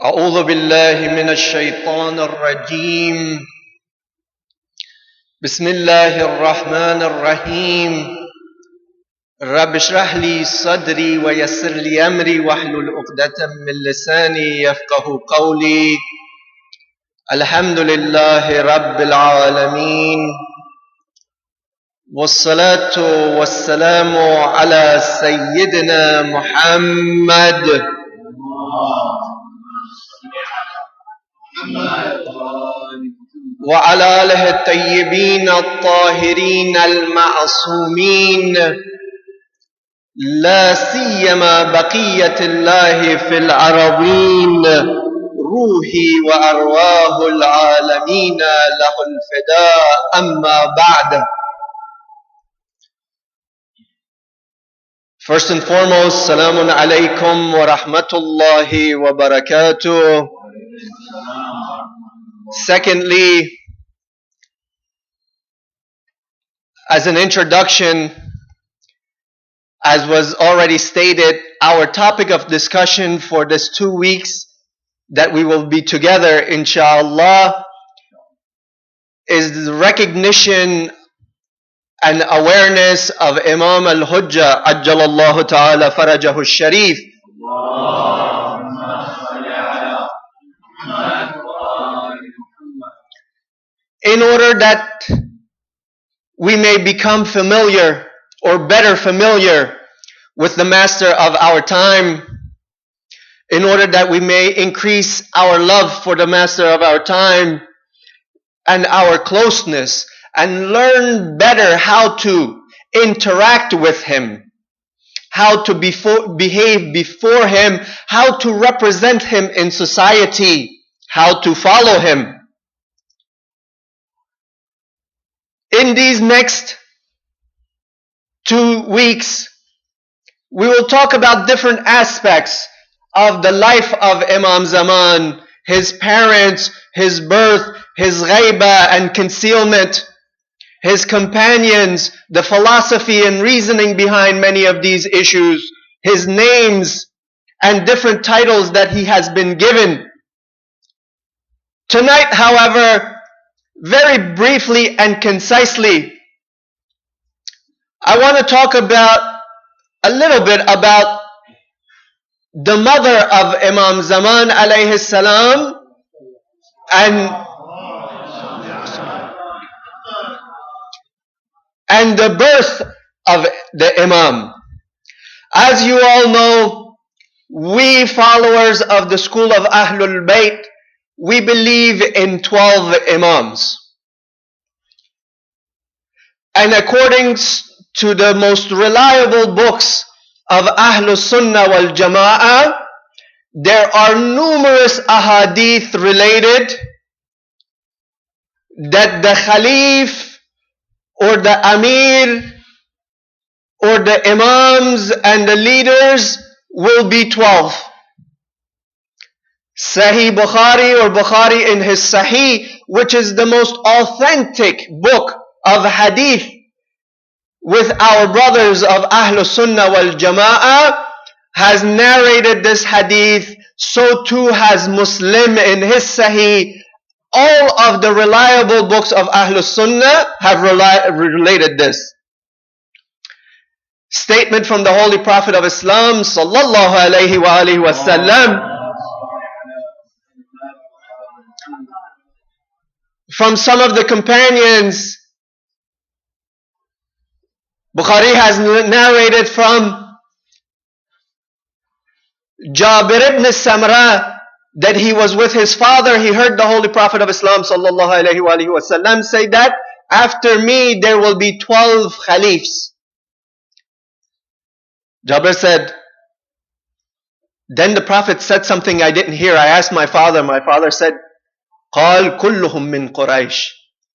أعوذ بالله من الشيطان الرجيم بسم الله الرحمن الرحيم رب اشرح لي صدري ويسر لي أمري واحلل عقدة من لساني يفقه قولي الحمد لله رب العالمين والصلاة والسلام على سيدنا محمد وعلى آله الطيبين الطاهرين المعصومين لا سيما بقية الله في الأرضين روحي وأرواح العالمين له الفداء أما بعد. First and foremost, Salamun alaykum wa rahmatullahi wa barakatuh. Secondly, as an introduction, as was already stated, our topic of discussion for this 2 weeks that we will be together, inshallah, is the recognition and awareness of Imam al-Hujjah, Ajjalallahu ta'ala farajahu al-Sharif. In order that we may become familiar or better familiar with the master of our time, in order that we may increase our love for the master of our time and our closeness, and learn better how to interact with him, how to behave before him, how to represent him in society, how to follow him. In these next 2 weeks, we will talk about different aspects of the life of Imam Zaman, his parents, his birth, his ghaibah and concealment, his companions, the philosophy and reasoning behind many of these issues, his names and different titles that he has been given. Tonight, however, very briefly and concisely, I want to talk about a little bit about the mother of Imam Zaman alayhi salam and the birth of the Imam. As you all know, we followers of the school of Ahlul Bayt, we believe in 12 Imams. And according to the most reliable books of Ahlul Sunnah wal Jama'ah, there are numerous ahadith related that the Khalif or the Amir or the Imams and the leaders will be 12. Sahih Bukhari or Bukhari in his Sahih, which is the most authentic book of hadith with our brothers of Ahlul Sunnah wal Jama'ah, has narrated this hadith. So too has Muslim in his Sahih. All of the reliable books of Ahlul Sunnah have related this. Statement from the Holy Prophet of Islam, sallallahu alayhi wa alihi wa sallam, from some of the companions. Bukhari has narrated from Jabir ibn Samra that he was with his father. He heard the Holy Prophet of Islam sallallahu alayhi wa alihi wa sallam say that after me there will be 12 Khalifs. Jabir said, then the Prophet said something I didn't hear. I asked my father. My father said, قال كلهم من قريش.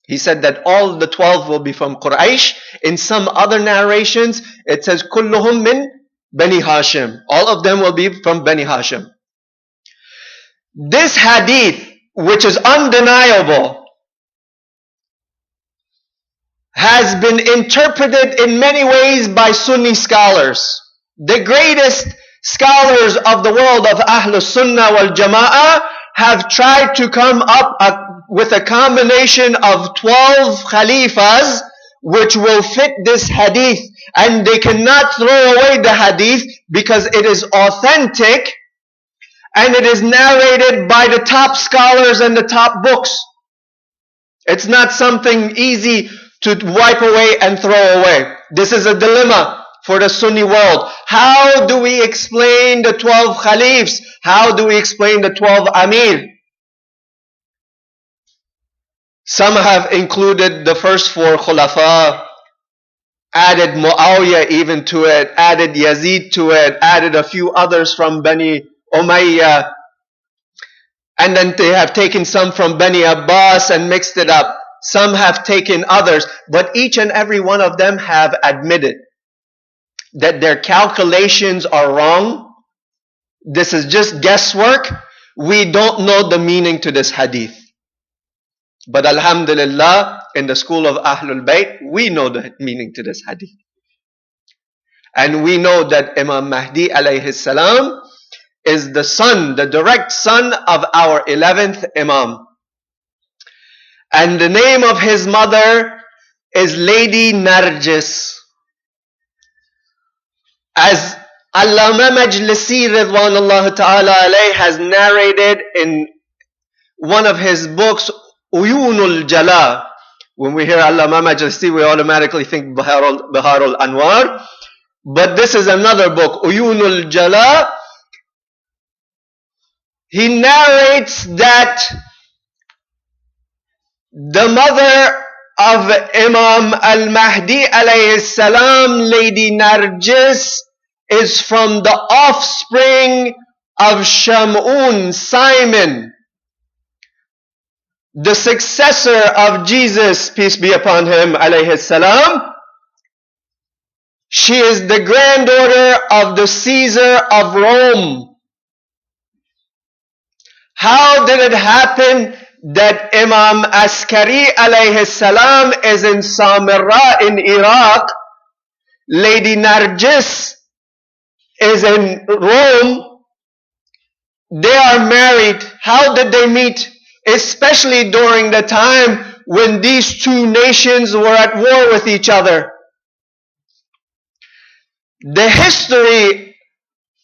He said that all the 12 will be from Quraysh. In some other narrations, it says كلهم من Bani Hashim. All of them will be from Bani Hashim. This hadith, which is undeniable, has been interpreted in many ways by Sunni scholars. The greatest Scholars of the world of Ahlus Sunnah wal Jama'ah have tried to come up with a combination of 12 Khalifas which will fit this hadith, and they cannot throw away the hadith because it is authentic and it is narrated by the top scholars and the top books. It's not something easy to wipe away and throw away. This is a dilemma for the Sunni world. How do we explain the 12 Khalifs? How do we explain the 12 Amir? Some have included the first 4 Khulafa, added Muawiyah even to it, added Yazid to it, added a few others from Bani Umayyah, and then they have taken some from Bani Abbas and mixed it up. Some have taken others, but each and every one of them have admitted that their calculations are wrong. This is just guesswork. We don't know the meaning to this hadith. But alhamdulillah, in the school of Ahlul Bayt, we know the meaning to this hadith. And we know that Imam Mahdi alayhi salam is the son, the direct son of our 11th Imam. And the name of his mother is Lady Narjis. As Allama Majlisi Ridwanullah Ta'ala alayh has narrated in one of his books, Uyunul Jala. When we hear Allama Majlisi, we automatically think Biharul Anwar. But this is another book, Uyunul Jala. He narrates that the mother of Imam al-Mahdi alayhi salam, Lady Narjis, is from the offspring of Shamun, Simon, the successor of Jesus, peace be upon him, alayhi salam. She is the granddaughter of the Caesar of Rome. How did it happen that Imam Askari alayhi salam is in Samarra in Iraq, Lady Narjis is in Rome? They are married. How did they meet? Especially during the time when these two nations were at war with each other. The history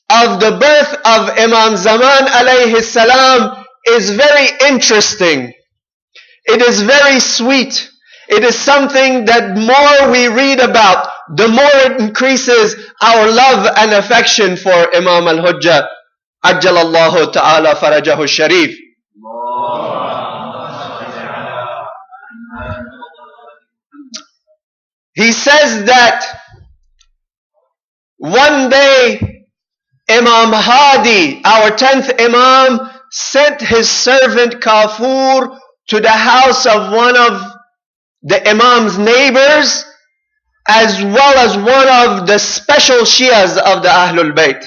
of the birth of Imam Zaman alayhi salam is very interesting. It is very sweet. It is something that more we read about, the more it increases our love and affection for Imam al-Hujjah, Ajjalallahu ta'ala farajahu sharif. He says that one day Imam Hadi, our 10th Imam, sent his servant Kafur to the house of one of the Imam's neighbors, as well as one of the special Shias of the Ahlul Bayt,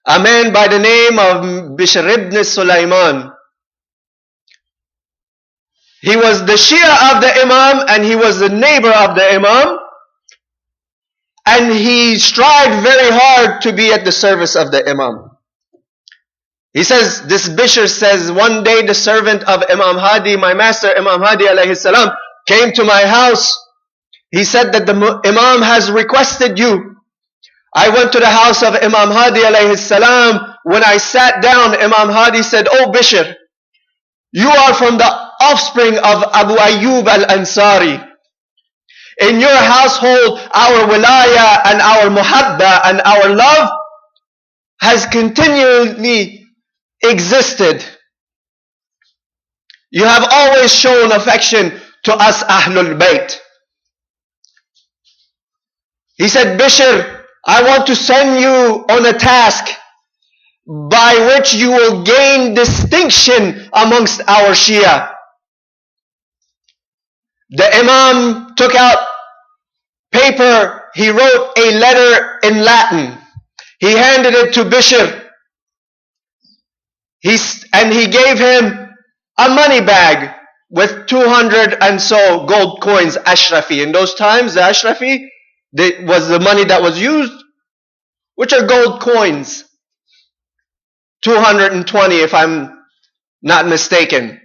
a man by the name of Bishr ibn Sulaiman. He was the Shia of the Imam and he was the neighbor of the Imam, and he strived very hard to be at the service of the Imam. He says, this Bishr says, one day the servant of Imam Hadi, my master Imam Hadi alayhi salam, came to my house. He said that the Imam has requested you. I went to the house of Imam Hadi alayhi salam. When I sat down, Imam Hadi said, oh Bishr, you are from the offspring of Abu Ayyub al-Ansari. In your household, our wilaya and our muhabba and our love has continually existed. You have always shown affection to us Ahlul Bayt. He said, Bishr, I want to send you on a task by which you will gain distinction amongst our Shia. The Imam took out paper. He wrote a letter in Latin. He handed it to Bishr. And he gave him a money bag with 200 and so gold coins, Ashrafi. In those times, the Ashrafi was the money that was used. which are gold coins, 220 if I'm not mistaken.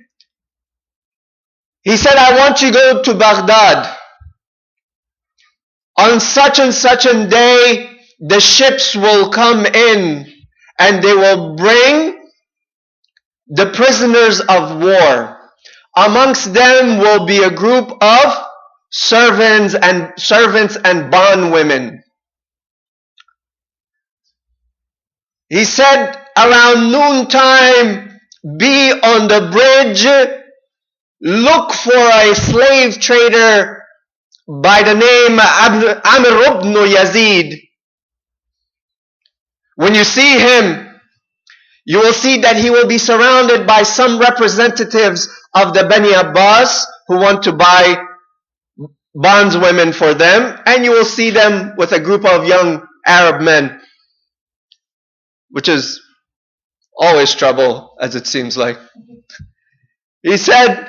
He said, I want you to go to Baghdad. On such and such a day, the ships will come in and they will bring the prisoners of war. Amongst them will be a group of servants and bondwomen. He said, around noontime, be on the bridge, look for a slave trader by the name Amr ibn Yazid. When you see him, you will see that he will be surrounded by some representatives of the Bani Abbas who want to buy bondswomen for them, and you will see them with a group of young Arab men, which is always trouble, as it seems like. He said,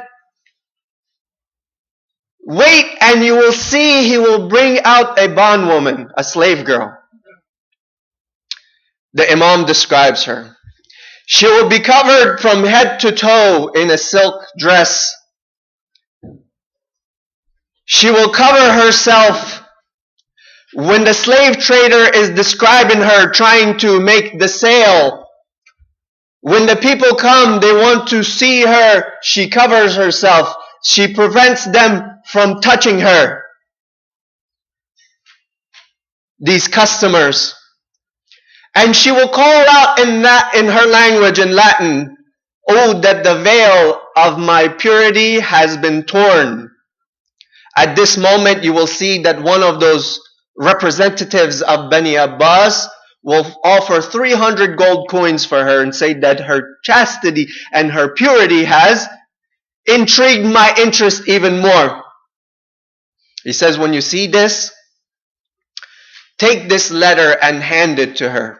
wait and you will see he will bring out a bondwoman, a slave girl. The Imam describes her. She will be covered from head to toe in a silk dress. She will cover herself. When the slave trader is describing her trying to make the sale, when the people come, they want to see her, she covers herself. She prevents them from touching her. These customers. And she will call out in her language, in Latin, oh, that the veil of my purity has been torn. At this moment, you will see that one of those representatives of Bani Abbas will offer 300 gold coins for her and say that her chastity and her purity has intrigued my interest even more. He says, when you see this, take this letter and hand it to her.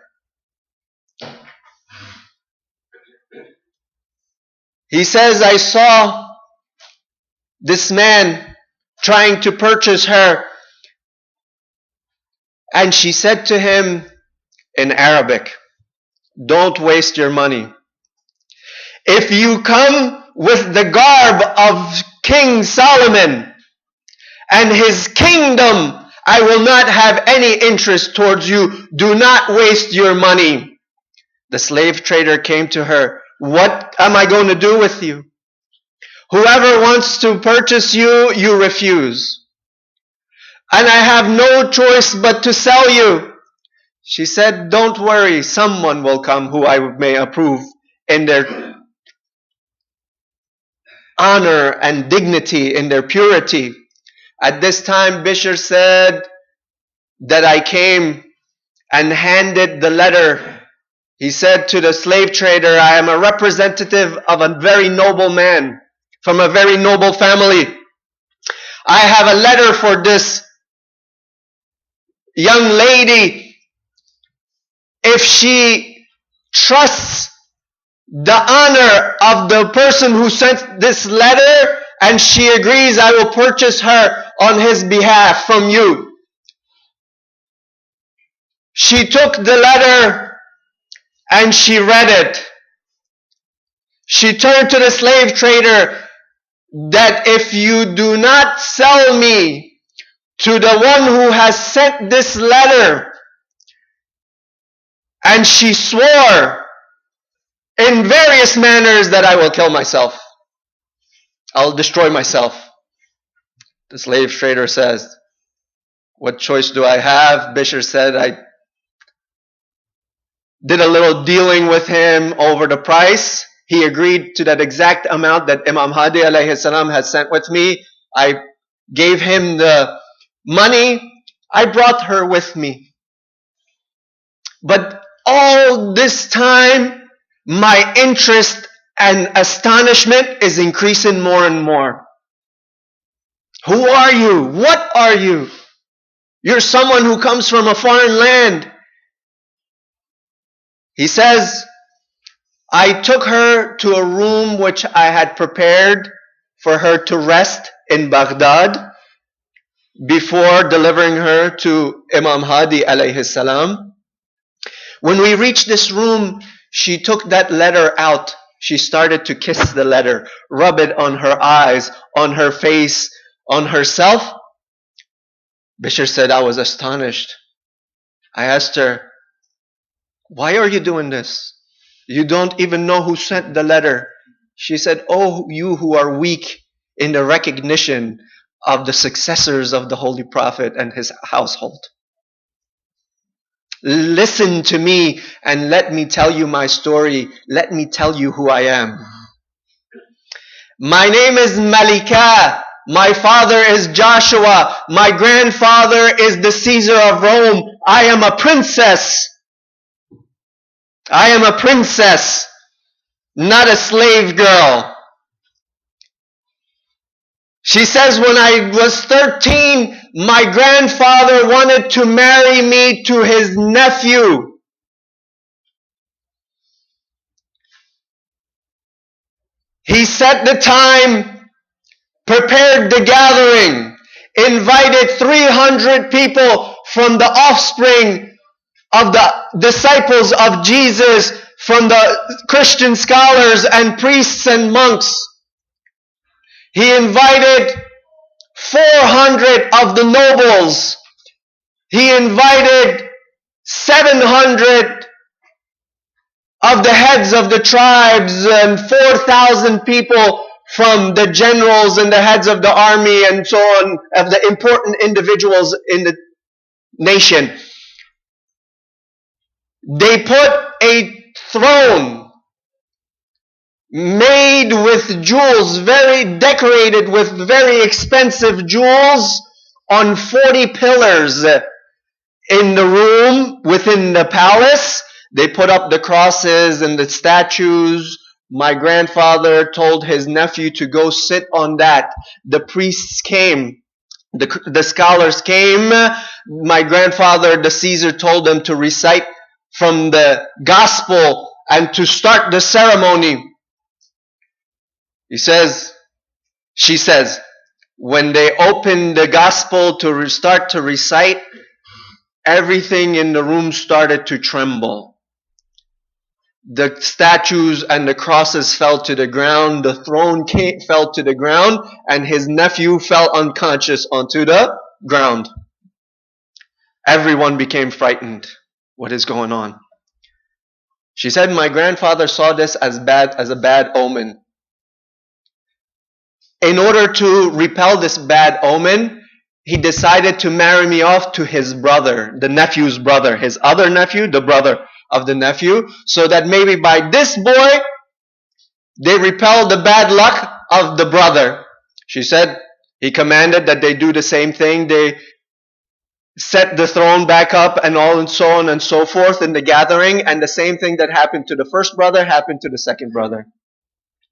He says, I saw this man trying to purchase her, and she said to him in Arabic, don't waste your money. If you come with the garb of King Solomon and his kingdom, I will not have any interest towards you. Do not waste your money. The slave trader came to her. What am I going to do with you? Whoever wants to purchase you, you refuse. And I have no choice but to sell you. She said, don't worry, someone will come who I may approve in their honor and dignity, in their purity. At this time, Baqir said that I came and handed the letter. He said to the slave trader, I am a representative of a very noble man, from a very noble family. I have a letter for this young lady. If she trusts the honor of the person who sent this letter and she agrees, I will purchase her on his behalf from you. She took the letter and she read it. She turned to the slave trader that if you do not sell me to the one who has sent this letter, and she swore in various manners that I will kill myself. I'll destroy myself. The slave trader says, what choice do I have? Baqir said, I did a little dealing with him over the price. He agreed to that exact amount that Imam Hadi alayhi salam had sent with me. I gave him the money. I brought her with me. But all this time, my interest and astonishment is increasing more and more. Who are you? What are you? You're someone who comes from a foreign land. He says, I took her to a room which I had prepared for her to rest in Baghdad before delivering her to Imam Hadi alayhi salam. When we reached this room, she took that letter out. She started to kiss the letter, rub it on her eyes, on her face, on herself. Bashir said, I was astonished. I asked her, why are you doing this? You don't even know who sent the letter. She said, oh, you who are weak in the recognition of the successors of the Holy Prophet and his household. Listen to me and let me tell you my story. Let me tell you who I am. My name is Malika. My father is Joshua. My grandfather is the Caesar of Rome. I am a princess. I am a princess, not a slave girl. She says, when I was 13, my grandfather wanted to marry me to his nephew. He set the time, prepared the gathering, invited 300 people from the offspring of the disciples of Jesus, from the Christian scholars and priests and monks. He invited 400 of the nobles. He invited 700 of the heads of the tribes and 4,000 people from the generals and the heads of the army and so on, of the important individuals in the nation. They put a throne made with jewels, very decorated with very expensive jewels, on 40 pillars in the room within the palace. They put up the crosses and the statues. My grandfather told his nephew to go sit on that. The priests came. The scholars came. My grandfather, the Caesar, told them to recite from the gospel and to start the ceremony. She says, when they opened the gospel to start to recite, everything in the room started to tremble. The statues and the crosses fell to the ground, the throne fell to the ground, and his nephew fell unconscious onto the ground. Everyone became frightened. What is going on? She said, my grandfather saw this as a bad omen. In order to repel this bad omen, he decided to marry me off to his brother, the nephew's brother, his other nephew, the brother of the nephew, so that maybe by this boy, they repel the bad luck of the brother. She said, he commanded that they do the same thing. They set the throne back up and all and so on and so forth in the gathering, and the same thing that happened to the first brother happened to the second brother.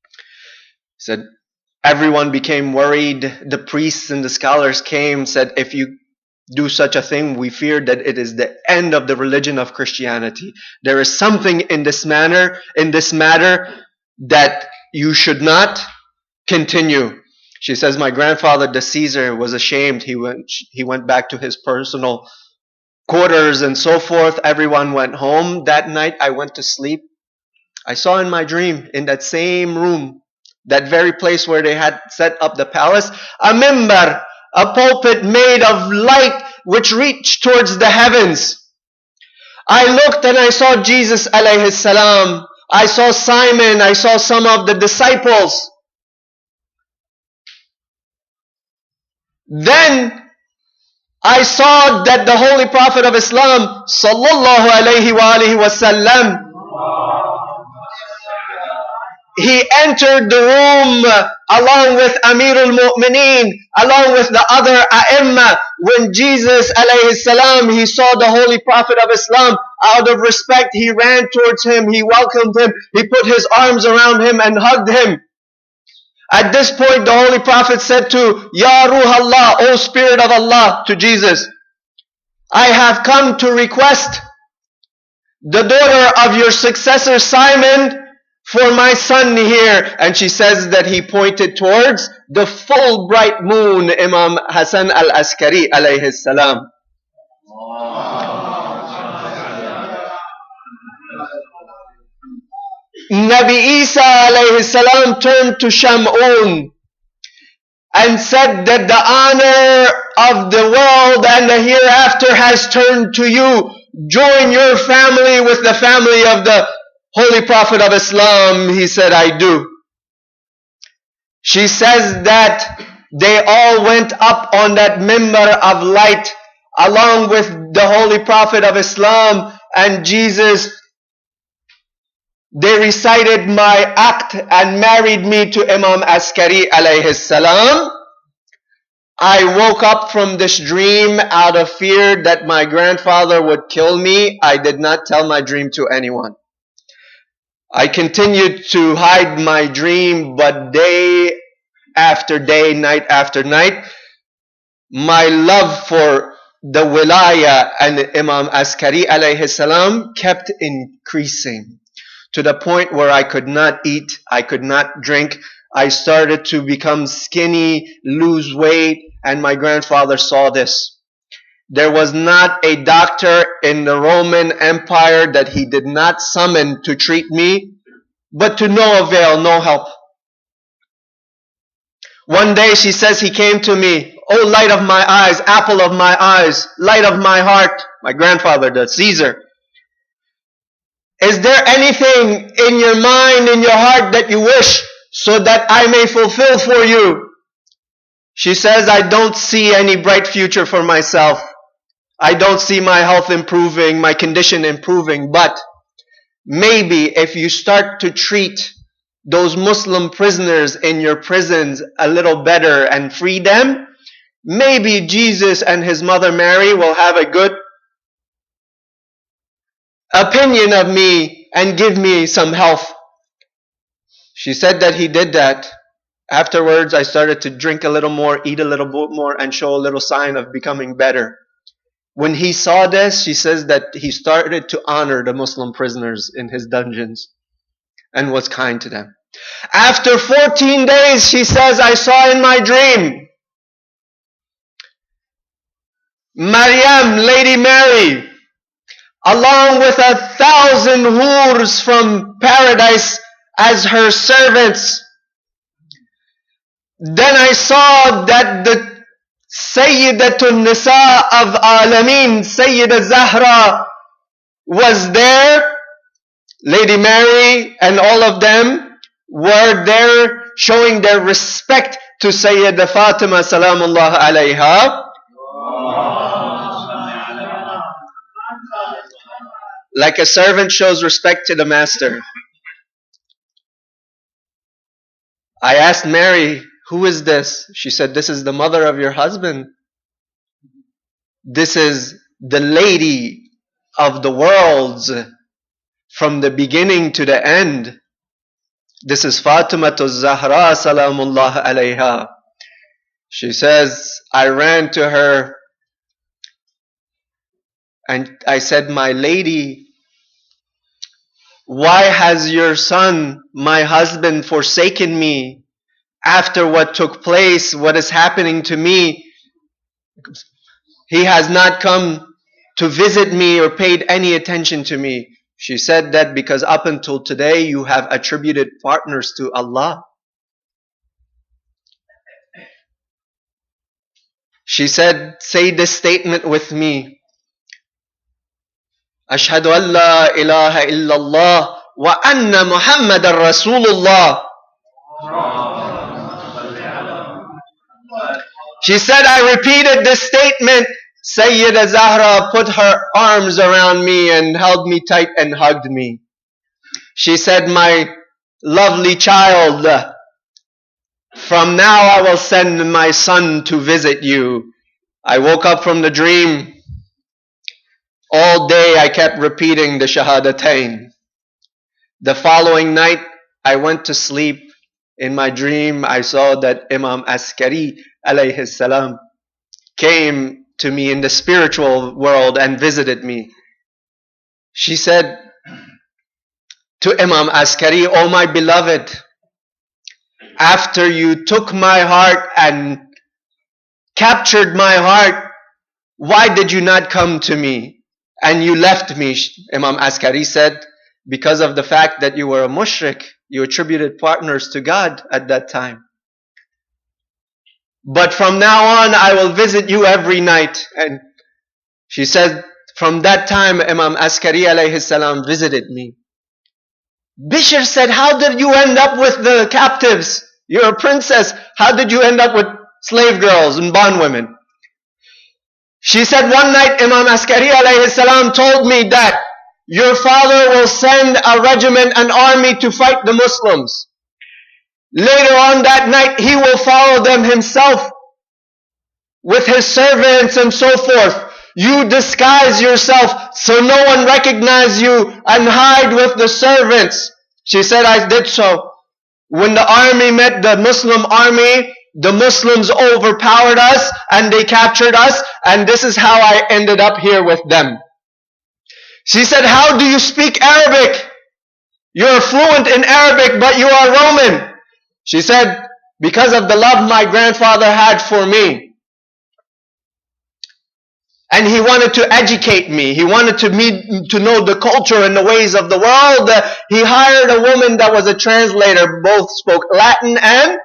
He said, everyone became worried. The priests and the scholars came, said, if you do such a thing, we fear that it is the end of the religion of Christianity. There is something in this matter that you should not continue. She says, my grandfather, the Caesar, was ashamed. He went back to his personal quarters and so forth. Everyone went home. That night I went to sleep. I saw in my dream, in that same room, that very place where they had set up the palace, a mimbar, a pulpit made of light which reached towards the heavens. I looked and I saw Jesus alayhi salam. I saw Simon. I saw some of the disciples. Then I saw that the Holy Prophet of Islam, sallallahu alayhi wa alihi wasallam, he entered the room along with Amirul Mu'mineen, along with the other A'imma. When Jesus alayhi salam, he saw the Holy Prophet of Islam, out of respect, he ran towards him, he welcomed him, he put his arms around him and hugged him. At this point, the Holy Prophet said to, Ya Ruh Allah, O Spirit of Allah, to Jesus, I have come to request the daughter of your successor Simon for my son here. And she says that he pointed towards the full bright moon, Imam Hassan al-Askari alayhi salam. Nabi Isa alayhi salam turned to Shamun and said that the honor of the world and the hereafter has turned to you. Join your family with the family of the Holy Prophet of Islam. He said, I do. She says that they all went up on that mimbar of light along with the Holy Prophet of Islam and Jesus. They recited my act and married me to Imam Askari alayhi salam. I woke up from this dream out of fear that my grandfather would kill me. I did not tell my dream to anyone. I continued to hide my dream, but day after day, night after night, my love for the wilaya and Imam Askari alayhi salam kept increasing to the point where I could not eat, I could not drink. I started to become skinny, lose weight, and my grandfather saw this. There was not a doctor in the Roman Empire that he did not summon to treat me, but to no avail, no help. One day she says he came to me, "Oh, light of my eyes, apple of my eyes, light of my heart," my grandfather, the Caesar. "Is there anything in your mind, in your heart that you wish so that I may fulfill for you?" She says, "I don't see any bright future for myself. I don't see my health improving, my condition improving, but maybe if you start to treat those Muslim prisoners in your prisons a little better and free them, maybe Jesus and his mother Mary will have a good opinion of me and give me some health." She said that he did that. Afterwards, I started to drink a little more, eat a little bit more, and show a little sign of becoming better. When he saw this, she says that he started to honor the Muslim prisoners in his dungeons and was kind to them. After 14 days, she says, I saw in my dream Maryam, Lady Mary, along with 1,000 hurs from paradise as her servants. Then I saw that the Sayyidatun Nisa of Alameen, Sayyida Zahra, was there. Lady Mary and all of them were there showing their respect to Sayyida Fatima salamullah alayha. Like a servant shows respect to the master. I asked Mary, "Who is this?" She said, "This is the mother of your husband. This is the lady of the worlds from the beginning to the end. This is Fatima Zahra salamullah alayha." She says, I ran to her and I said, "My lady, why has your son, my husband, forsaken me after what took place, what is happening to me? He has not come to visit me or paid any attention to me." She said that because up until today you have attributed partners to Allah. She said, "Say this statement with me. Ashhadu an la ilaha illallah wa anna Muhammadan Rasulullah." She said, I repeated this statement. Sayyida Zahra put her arms around me and held me tight and hugged me. She said, "My lovely child, from now I will send my son to visit you." I woke up from the dream. All day I kept repeating the Shahadatain. The following night I went to sleep. In my dream I saw that Imam Askari alayhi salam came to me in the spiritual world and visited me. She said to Imam Askari, "Oh my beloved, after you took my heart and captured my heart, why did you not come to me? And you left me." Imam Askari said, because of the fact that you were a mushrik. You attributed partners to God at that time. But from now on, I will visit you every night. And she said, from that time, Imam Askari alayhi salam visited me. Baqir said, how did you end up with the captives? You're a princess. How did you end up with slave girls and bondwomen? She said, one night Imam Askari alayhi salam told me that your father will send a regiment, an army to fight the Muslims. Later on that night, he will follow them himself with his servants and so forth. You disguise yourself so no one recognizes you and hide with the servants. She said, I did so. When the army met the Muslim army, the Muslims overpowered us and they captured us, and this is how I ended up here with them. She said, how do you speak Arabic? You're fluent in Arabic, but you are Roman. She said, because of the love my grandfather had for me. And he wanted to educate me. He wanted to know the culture and the ways of the world. He hired a woman that was a translator. Both spoke Latin and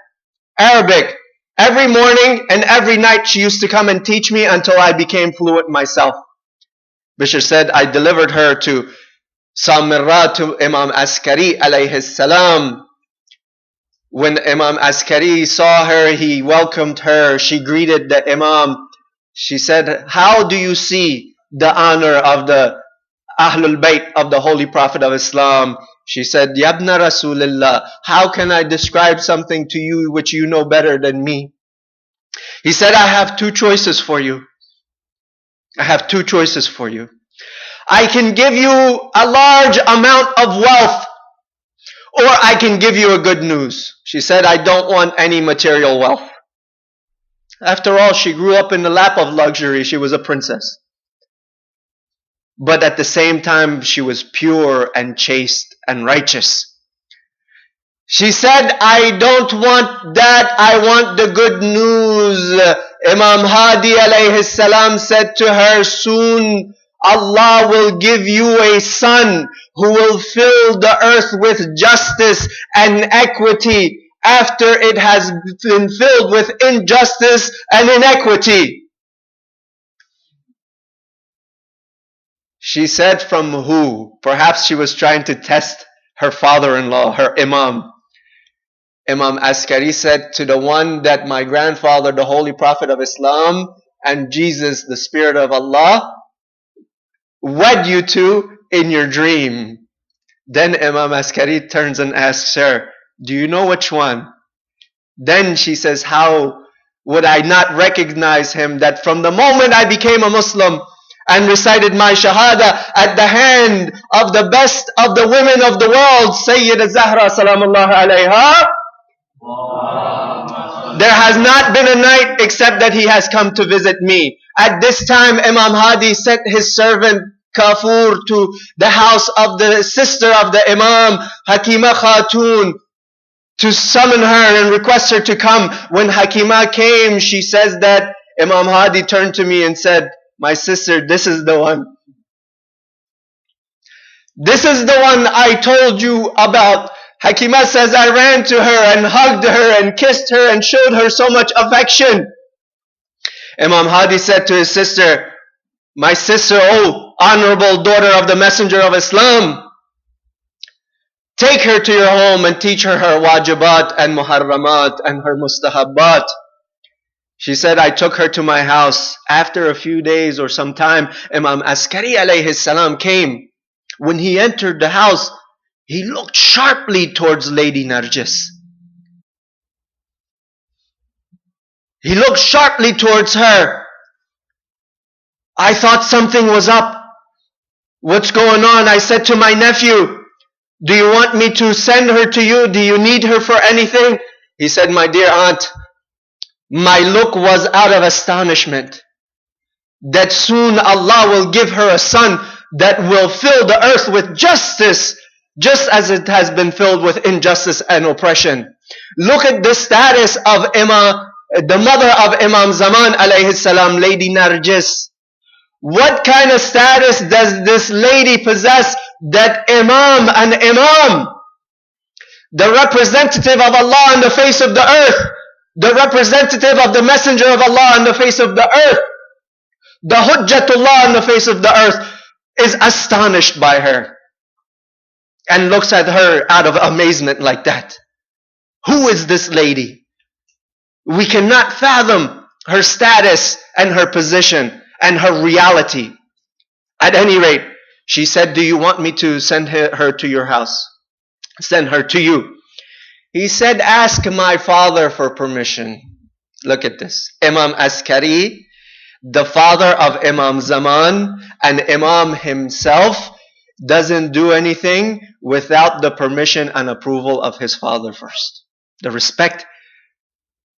Arabic. Every morning and every night she used to come and teach me until I became fluent myself. Baqir said, I delivered her to Samirra, to Imam Askari alayhi salam. When Imam Askari saw her, he welcomed her. She greeted the Imam. She said, how do you see the honor of the Ahlul Bayt of the Holy Prophet of Islam? She said, Yabna Rasulullah, how can I describe something to you which you know better than me? He said, I have two choices for you. I have two choices for you. I can give you a large amount of wealth, or I can give you a good news. She said, I don't want any material wealth. After all, she grew up in the lap of luxury. She was a princess. But at the same time, she was pure and chaste and righteous. She said, I don't want that. I want the good news. Imam Hadi alayhi salam said to her, soon Allah will give you a son who will fill the earth with justice and equity, after it has been filled with injustice and inequity. She said, from who? Perhaps she was trying to test her father-in-law, her Imam. Imam Askari said, to the one that my grandfather, the Holy Prophet of Islam, and Jesus, the Spirit of Allah, wed you to in your dream. Then Imam Askari turns and asks her, do you know which one? Then she says, how would I not recognize him, that from the moment I became a Muslim and recited my Shahada at the hand of the best of the women of the world, Syed Zahra salamullah alayha, there has not been a night except that he has come to visit me. At this time, Imam Hadi sent his servant Kafur to the house of the sister of the Imam, Hakima Khatun, to summon her and request her to come. When Hakima came, she says that Imam Hadi turned to me and said, my sister, this is the one. This is the one I told you about. Hakima says, I ran to her and hugged her and kissed her and showed her so much affection. Imam Hadi said to his sister, my sister, oh honorable daughter of the Messenger of Islam, take her to your home and teach her her wajibat and muharramat and her mustahabbat. She said, I took her to my house. After a few days or some time, Imam Askari alayhi salam came. When he entered the house, he looked sharply towards Lady Narjis. He looked sharply towards her. I thought something was up. What's going on? I said to my nephew, do you want me to send her to you? Do you need her for anything? He said, my dear aunt, my look was out of astonishment that soon Allah will give her a son that will fill the earth with justice, just as it has been filled with injustice and oppression. Look at the status of the mother of Imam Zaman alayhi salam, Lady Narjis. What kind of status does this lady possess that Imam, the representative of Allah on the face of the earth, the representative of the messenger of Allah on the face of the earth, the Hujjatullah on the face of the earth, is astonished by her and looks at her out of amazement like that. Who is this lady? We cannot fathom her status and her position and her reality. At any rate, she said, do you want me to send her to your house? Send her to you. He said, ask my father for permission. Look at this. Imam Askari, the father of Imam Zaman, and Imam himself, doesn't do anything without the permission and approval of his father first. The respect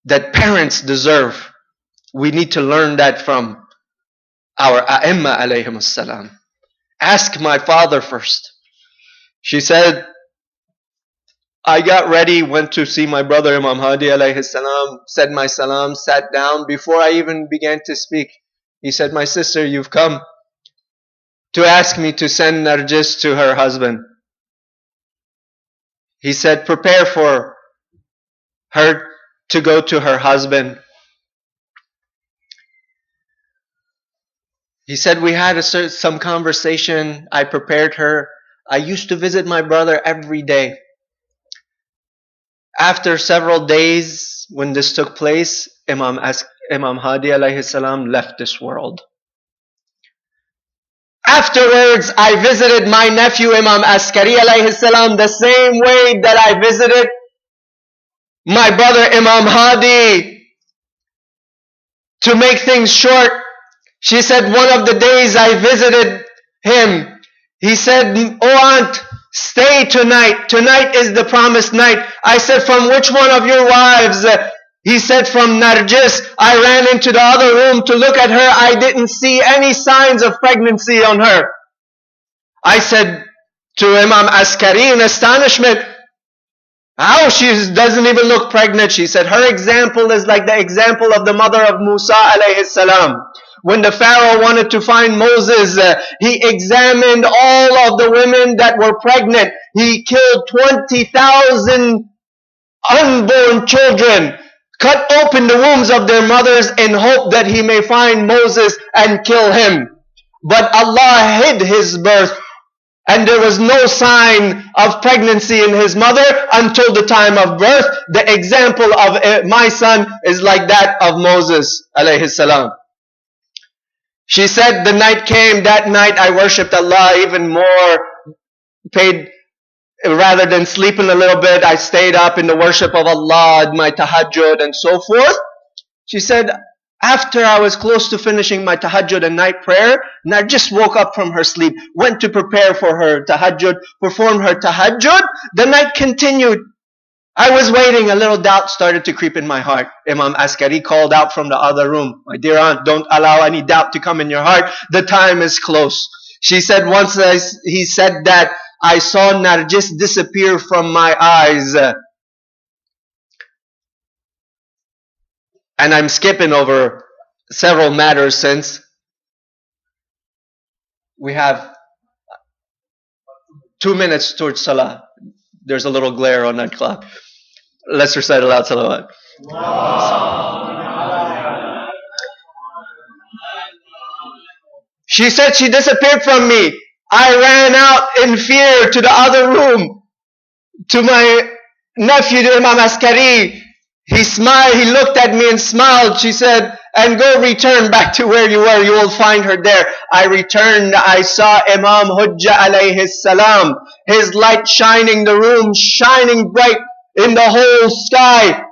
that parents deserve, we need to learn that from our A'imma alayhim salam. Ask my father first. She said, I got ready, went to see my brother Imam Hadi alayhi salam, said my salam, sat down. Before I even began to speak, he said, my sister, you've come to ask me to send Narjis to her husband. He said, prepare for her to go to her husband. He said, we had some conversation. I prepared her. I used to visit my brother every day. After several days, when this took place, Imam Hadi alayhi salam left this world. Afterwards, I visited my nephew Imam Askari alayhi salam the same way that I visited my brother Imam Hadi. To make things short, she said one of the days I visited him, he said, oh aunt, stay tonight. Tonight is the promised night. I said, from which one of your wives? He said, from Narjis. I ran into the other room to look at her. I didn't see any signs of pregnancy on her. I said to Imam Askari in astonishment, how? She doesn't even look pregnant. She said, her example is like the example of the mother of Musa alayhi salam. When the Pharaoh wanted to find Moses, he examined all of the women that were pregnant. He killed 20,000 unborn children, cut open the wombs of their mothers in hope that he may find Moses and kill him. But Allah hid his birth, and there was no sign of pregnancy in his mother until the time of birth. The example of my son is like that of Moses alayhi salam. She said, the night came, that night I worshipped Allah even more, rather than sleeping a little bit, I stayed up in the worship of Allah, my tahajjud and so forth. She said, after I was close to finishing my tahajjud and night prayer, and I just woke up from her sleep, went to prepare for her tahajjud, performed her tahajjud, the night continued. I was waiting, a little doubt started to creep in my heart. Imam Askari called out from the other room, my dear aunt, don't allow any doubt to come in your heart. The time is close. She said, once he said that, I saw Narjis disappear from my eyes. And I'm skipping over several matters since we have 2 minutes towards Salah. There's a little glare on that clock. Let's recite aloud salawat. She said she disappeared from me. I ran out in fear to the other room, to my nephew, Imam Askari. He smiled, he looked at me and smiled. She said, and go return back to where you were, you will find her there. I returned, I saw Imam Hujja alayhi salam, his light shining the room, shining bright in the whole sky,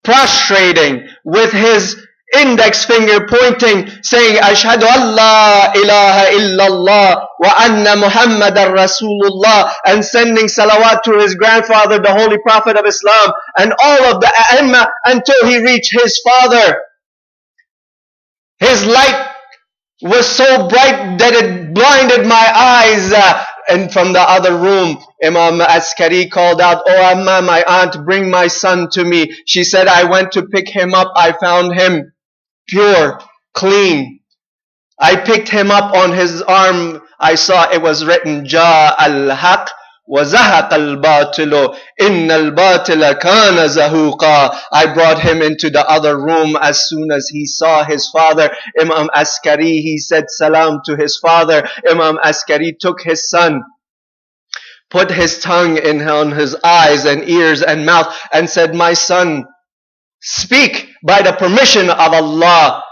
prostrating with his index finger pointing, saying, Ashhadu an la ilaha illallah wa anna Muhammadan Rasulullah, and sending salawat to his grandfather, the Holy Prophet of Islam, and all of the A'imma until he reached his father. His light was so bright that it blinded my eyes. And from the other room, Imam Askari called out, oh Amma, my aunt, bring my son to me. She said, I went to pick him up. I found him pure, clean, I picked him up on his arm. I saw it was written, Ja al-Haq wa Zahaq al-Batilu. Inna al-Batila kana zahuqa. I brought him into the other room. As soon as he saw his father, Imam Askari, he said salam to his father. Imam Askari took his son, put his tongue on his eyes and ears and mouth, and said, my son, speak by the permission of Allah.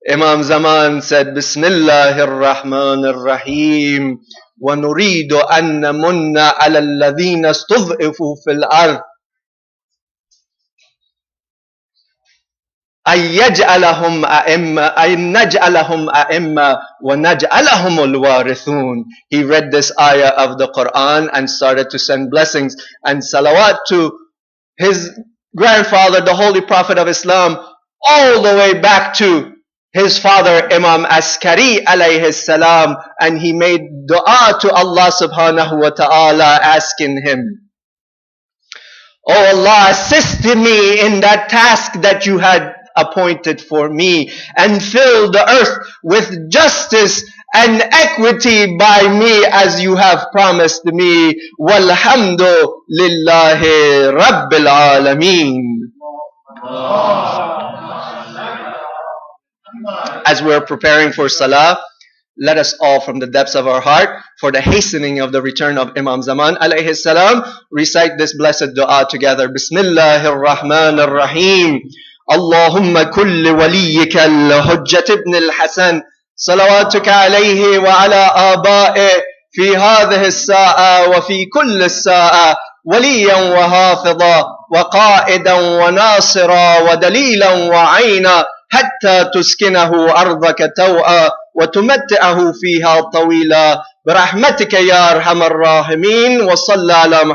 Imam Zaman said, Bismillahir Rahmanir Rahim. وَنُرِيدُ أَن نَمُنَّ عَلَى الَّذِينَ اسْتُضْعِفُوا فِي الْأَرْضِ أَن نَجْعَلَهُمْ أَئِمَّةً وَنَجْعَلَهُمُ الْوَارِثُونَ. He read this ayah of the Quran and started to send blessings and salawat to his grandfather, the Holy Prophet of Islam, all the way back to his father Imam Askari alayhi salam, and he made dua to Allah subhanahu wa ta'ala, asking him, oh Allah, assist me in that task that you had appointed for me, and fill the earth with justice and equity by me as you have promised me. Walhamdu lillahi rabbil alameen. As we're preparing for Salah, let us all from the depths of our heart, for the hastening of the return of Imam Zaman alayhi salam, recite this blessed dua together. Bismillahir Rahmanir Rahim. Allahumma kulli waliyika al-Hujjat ibn al-Hasan, salawatuka alayhi wa ala aba'i fi hadhihi as-sa'a wa fi kulli as-sa'a, waliyan wa hafidha wa qa'idan wa nasira wa dalilan wa 'ayna, حتى تسكنه أرضك توعا وتمتعه فيها طويلا برحمتك يا أرحم الراحمين. وصلى على